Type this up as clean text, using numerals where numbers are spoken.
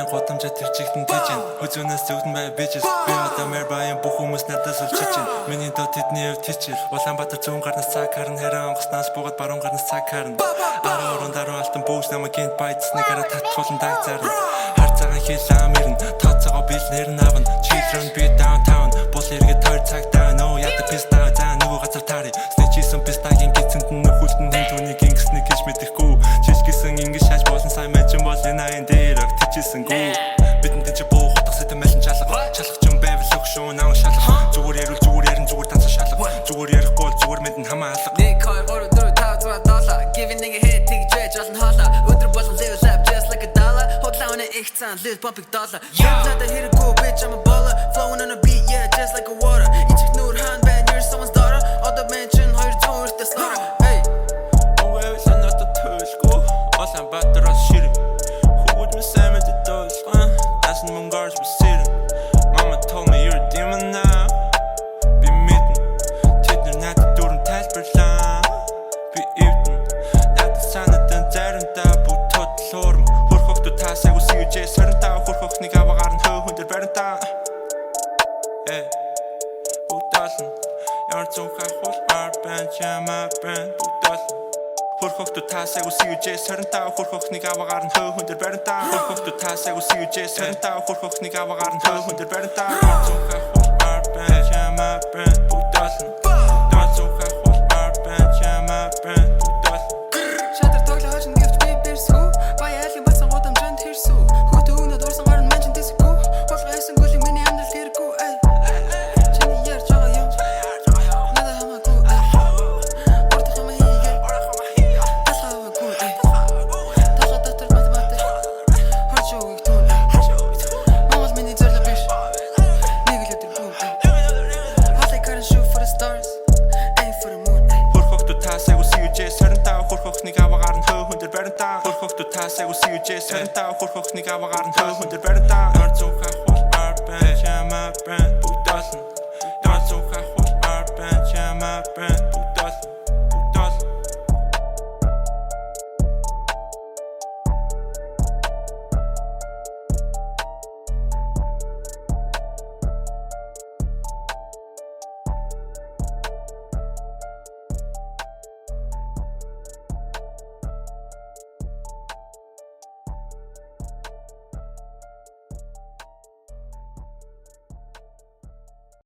гудамжаа тэр чигтэн тэжин Хүзүүнээс зүгдэн бай bitches Би одоо мэрбаян бүх хүмүүс надаас олж чичин Миний дот тэдний өв тийчил Улаанбаатар зүүн гарнаас цаг харна Хэрэн онгоснаас буугаад баруун гарнаас цаг харна Араа даруун алтан бүүс намайг гинт байцсныг хараа татхуулан дагцаарна Хар цагаан хилаам ирнэ Тооцоогоо бил нэр нь авна Children be downtown Бол эргээд тойр цагтаа нөө яда пистаа заа нөгөө газар тари Снэчисэн пистагийн гизэнд нь нөхөлтөн хэн түүнийг ингэснэг гэж мэдэхгүй Чичгисэн ингэж шааж болсон сайн мэжин бол энэ айн дээр огтчихсэнгүй Бидэн тэнцээ буу хутгах сэтэмэлэн чалга Чалах ч юм байвал өгшүүн аав шалах Зүгээр ярил зүгээр ярин зүгээр тансаа шалах Зүгээр ярихгүй бол зүгээр мэд нь хамаа алга Нэг хоёр гурав дөрөв тав зур доллар Giving nigga head тэгжээж олон хоолоо Өдөр болон live life just like a dollar Худлаа өнө их цаан live pumping dollar Ямзада хэрэггүй bitch I'm a baller Flowing on a beat yeah just like a water Ичих нүр хаан бай you're someone's daughter Other mention хоёр зур өртөө slaughter Hey Өвөв санаата төлгөө Улаанбаатараас ширэн Who would say me to those Doesn't moon guards be sitting Mama told me you're a demon now Би мэдэн Тэднэр надад дүрэн тайлбарлаа Би эвдэн Надад санадан заримдаа бүгд тотал уурм Хөрх охтод таасайг үсгэж соринтаа Хөрх охтныг аваагаар нь хөө хүн дээр баринтаа Бүгд олон Ямар зүүн хахуул our band yeah my brand Бүгд олон Хөрх охтод таасайг үсгэж соринтаа Хөрх охтныг аваагаар нь хөө хүн дээр баринтаа Хөрх охтод таасайг үсгэж соринтаа Хөрх охтныг аваагаар нь хөө хүн дээр баринтаа Ямар зүүн хахуул our band yeah my brand Бүгд олон Ямар зүүн хахуул our band yeah my brand Бүгд олон Шатар тоглоо хашин гифт би бэрсгүү Баяа айлын бацсан гудамжинд хэрсүү Хөтө өгнөд урсан гарн меншин тэсэхгүй Болгоо эсэн гүлийн миний амьдрал хэрэггүй Чиний ярьж байгаа юм Надаа хамаагүй Урдах юм хийгээ Талхаваагүй Талха дотор математик Хорч өгөх түн Монгол миний зорлоо биш Нэг л өдөр бүгд All they gotta shoot for the stars Aim for the moon Хөрх охтод таасайг үсгэж соринтаа Хөрх охтныг аваагаар нь хөө хүн дээр баринтаа Хөрх охтод таасайг үсгэж соринтаа Хөрх охтныг аваагаар нь хөө хүн дээр баринтаа Ямар зүүн хахуул our band yeah my brand